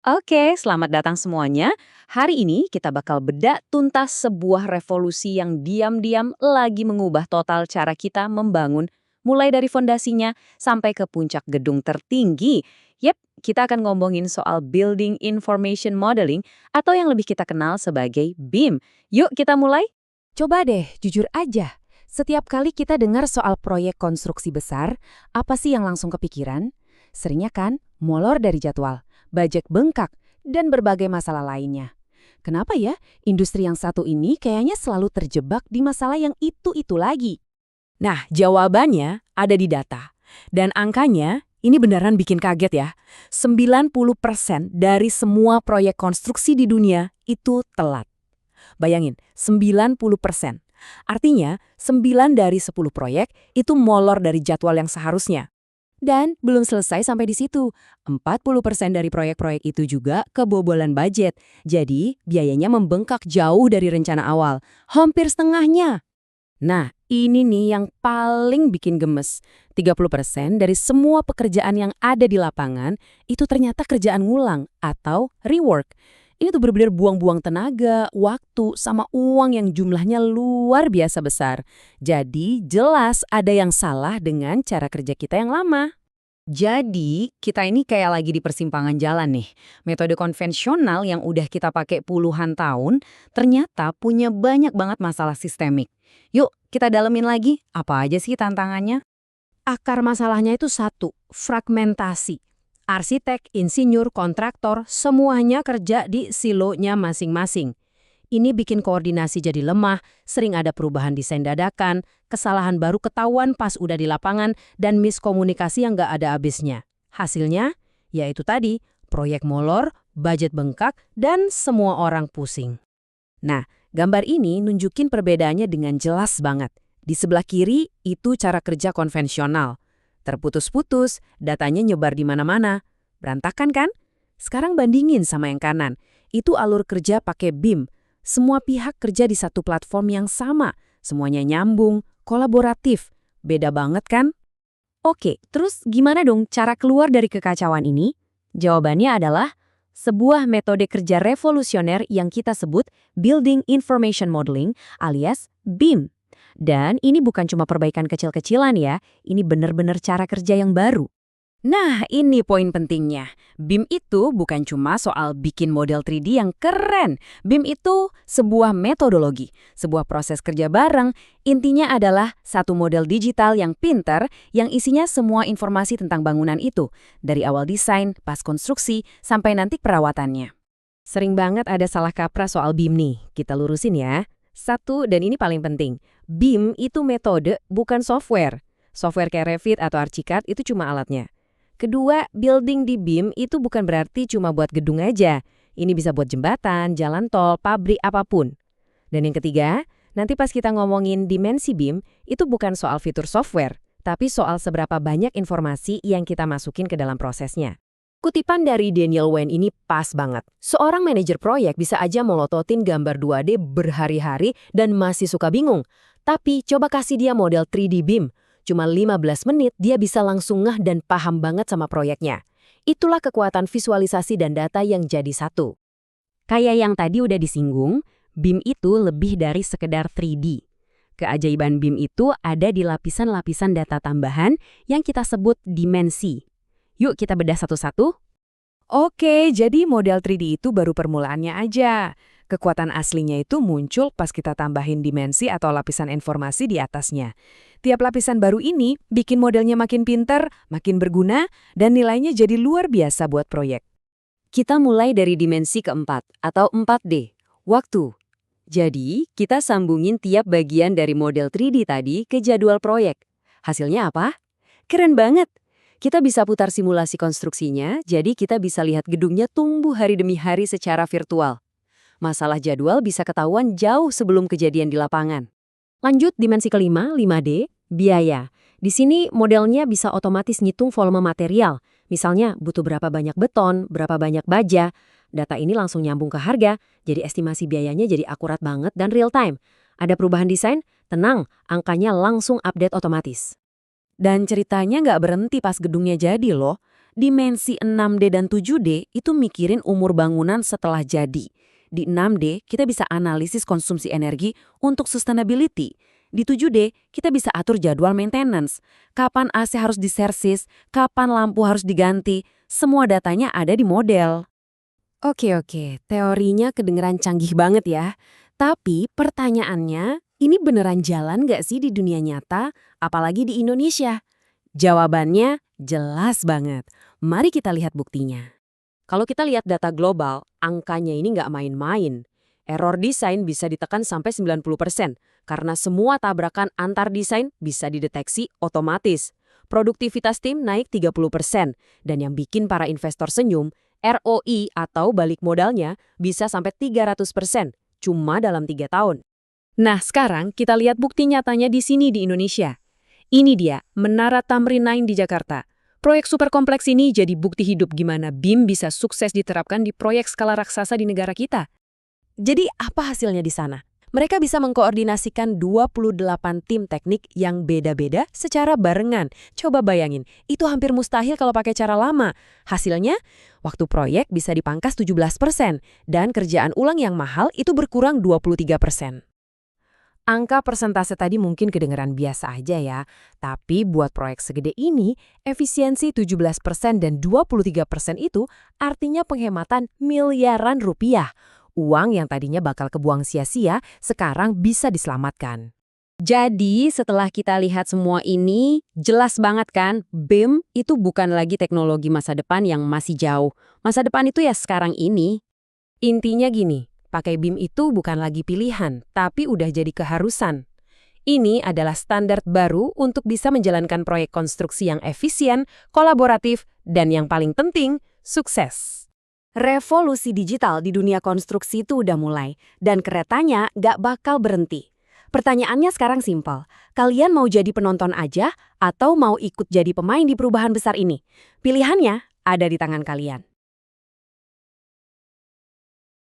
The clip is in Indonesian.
Oke, selamat datang semuanya. Hari ini kita bakal bedah tuntas sebuah revolusi yang diam-diam lagi mengubah total cara kita membangun, mulai dari fondasinya sampai ke puncak gedung tertinggi. Yep, kita akan ngomongin soal Building Information Modeling atau yang lebih kita kenal sebagai BIM. Yuk kita mulai. Coba deh, jujur aja. Setiap kali kita dengar soal proyek konstruksi besar, apa sih yang langsung kepikiran? Seringnya kan, molor dari jadwal, budget bengkak, dan berbagai masalah lainnya. Kenapa ya, industri yang satu ini kayaknya selalu terjebak di masalah yang itu-itu lagi? Nah, jawabannya ada di data. Dan angkanya ini beneran bikin kaget ya. 90% dari semua proyek konstruksi di dunia itu telat. Bayangin, 90%. Artinya, 9 dari 10 proyek itu molor dari jadwal yang seharusnya. Dan belum selesai sampai di situ. 40% dari proyek-proyek itu juga kebobolan budget. Jadi, biayanya membengkak jauh dari rencana awal. Hampir setengahnya. Nah, ini nih yang paling bikin gemes. 30% dari semua pekerjaan yang ada di lapangan itu ternyata kerjaan ngulang atau rework. Ini tuh benar-benar buang-buang tenaga, waktu, sama uang yang jumlahnya luar biasa besar. Jadi, jelas ada yang salah dengan cara kerja kita yang lama. Jadi, kita ini kayak lagi di persimpangan jalan nih. Metode konvensional yang udah kita pakai puluhan tahun, ternyata punya banyak banget masalah sistemik. Yuk, kita dalemin lagi, apa aja sih tantangannya? Akar masalahnya itu satu, fragmentasi. Arsitek, insinyur, kontraktor, semuanya kerja di silonya masing-masing. Ini bikin koordinasi jadi lemah, sering ada perubahan desain dadakan, kesalahan baru ketahuan pas udah di lapangan, dan miskomunikasi yang nggak ada habisnya. Hasilnya, yaitu tadi, proyek molor, budget bengkak, dan semua orang pusing. Nah, gambar ini nunjukin perbedaannya dengan jelas banget. Di sebelah kiri, itu cara kerja konvensional. Terputus-putus, datanya nyebar di mana-mana. Berantakan kan? Sekarang bandingin sama yang kanan. Itu alur kerja pakai BIM. Semua pihak kerja di satu platform yang sama. Semuanya nyambung, kolaboratif. Beda banget kan? Oke, terus gimana dong cara keluar dari kekacauan ini? Jawabannya adalah sebuah metode kerja revolusioner yang kita sebut Building Information Modeling alias BIM. Dan ini bukan cuma perbaikan kecil-kecilan ya, ini benar-benar cara kerja yang baru. Nah, ini poin pentingnya. BIM itu bukan cuma soal bikin model 3D yang keren. BIM itu sebuah metodologi, sebuah proses kerja bareng. Intinya adalah satu model digital yang pinter, yang isinya semua informasi tentang bangunan itu. Dari awal desain, pas konstruksi, sampai nanti perawatannya. Sering banget ada salah kaprah soal BIM nih, kita lurusin ya. Satu, dan ini paling penting, BIM itu metode bukan software. Software kayak Revit atau Archicad itu cuma alatnya. Kedua, building di BIM itu bukan berarti cuma buat gedung aja. Ini bisa buat jembatan, jalan tol, pabrik, apapun. Dan yang ketiga, nanti pas kita ngomongin dimensi BIM, itu bukan soal fitur software, tapi soal seberapa banyak informasi yang kita masukin ke dalam prosesnya. Kutipan dari Daniel Wen ini pas banget. Seorang manajer proyek bisa aja melototin gambar 2D berhari-hari dan masih suka bingung. Tapi coba kasih dia model 3D BIM. Cuma 15 menit dia bisa langsung ngeh dan paham banget sama proyeknya. Itulah kekuatan visualisasi dan data yang jadi satu. Kayak yang tadi udah disinggung, BIM itu lebih dari sekedar 3D. Keajaiban BIM itu ada di lapisan-lapisan data tambahan yang kita sebut dimensi. Yuk kita bedah satu-satu. Oke, jadi model 3D itu baru permulaannya aja. Kekuatan aslinya itu muncul pas kita tambahin dimensi atau lapisan informasi di atasnya. Tiap lapisan baru ini bikin modelnya makin pinter, makin berguna, dan nilainya jadi luar biasa buat proyek. Kita mulai dari dimensi keempat atau 4D, waktu. Jadi, kita sambungin tiap bagian dari model 3D tadi ke jadwal proyek. Hasilnya apa? Keren banget! Kita bisa putar simulasi konstruksinya, jadi kita bisa lihat gedungnya tumbuh hari demi hari secara virtual. Masalah jadwal bisa ketahuan jauh sebelum kejadian di lapangan. Lanjut dimensi kelima, 5D, biaya. Di sini modelnya bisa otomatis ngitung volume material. Misalnya butuh berapa banyak beton, berapa banyak baja. Data ini langsung nyambung ke harga, jadi estimasi biayanya jadi akurat banget dan real time. Ada perubahan desain? Tenang, angkanya langsung update otomatis. Dan ceritanya nggak berhenti pas gedungnya jadi loh. Dimensi 6D dan 7D itu mikirin umur bangunan setelah jadi. Di 6D, kita bisa analisis konsumsi energi untuk sustainability. Di 7D, kita bisa atur jadwal maintenance. Kapan AC harus diservis, kapan lampu harus diganti. Semua datanya ada di model. Oke, teorinya kedengeran canggih banget ya. Tapi pertanyaannya, ini beneran jalan nggak sih di dunia nyata, apalagi di Indonesia? Jawabannya jelas banget. Mari kita lihat buktinya. Kalau kita lihat data global, angkanya ini nggak main-main. Error desain bisa ditekan sampai 90% karena semua tabrakan antar desain bisa dideteksi otomatis. Produktivitas tim naik 30%, dan yang bikin para investor senyum, ROI atau balik modalnya bisa sampai 300% cuma dalam 3 tahun. Nah, sekarang kita lihat bukti nyatanya di sini di Indonesia. Ini dia, Menara Tamrin 9 di Jakarta. Proyek super kompleks ini jadi bukti hidup gimana BIM bisa sukses diterapkan di proyek skala raksasa di negara kita. Jadi apa hasilnya di sana? Mereka bisa mengkoordinasikan 28 tim teknik yang beda-beda secara barengan. Coba bayangin, itu hampir mustahil kalau pakai cara lama. Hasilnya, waktu proyek bisa dipangkas 17%, dan kerjaan ulang yang mahal itu berkurang 23%. Angka persentase tadi mungkin kedengeran biasa aja ya, tapi buat proyek segede ini, efisiensi 17% dan 23% itu artinya penghematan miliaran rupiah. Uang yang tadinya bakal kebuang sia-sia, sekarang bisa diselamatkan. Jadi setelah kita lihat semua ini, jelas banget kan, BIM itu bukan lagi teknologi masa depan yang masih jauh. Masa depan itu ya sekarang ini. Intinya gini, pakai BIM itu bukan lagi pilihan, tapi udah jadi keharusan. Ini adalah standar baru untuk bisa menjalankan proyek konstruksi yang efisien, kolaboratif, dan yang paling penting, sukses. Revolusi digital di dunia konstruksi itu udah mulai, dan keretanya gak bakal berhenti. Pertanyaannya sekarang simpel, kalian mau jadi penonton aja atau mau ikut jadi pemain di perubahan besar ini? Pilihannya ada di tangan kalian.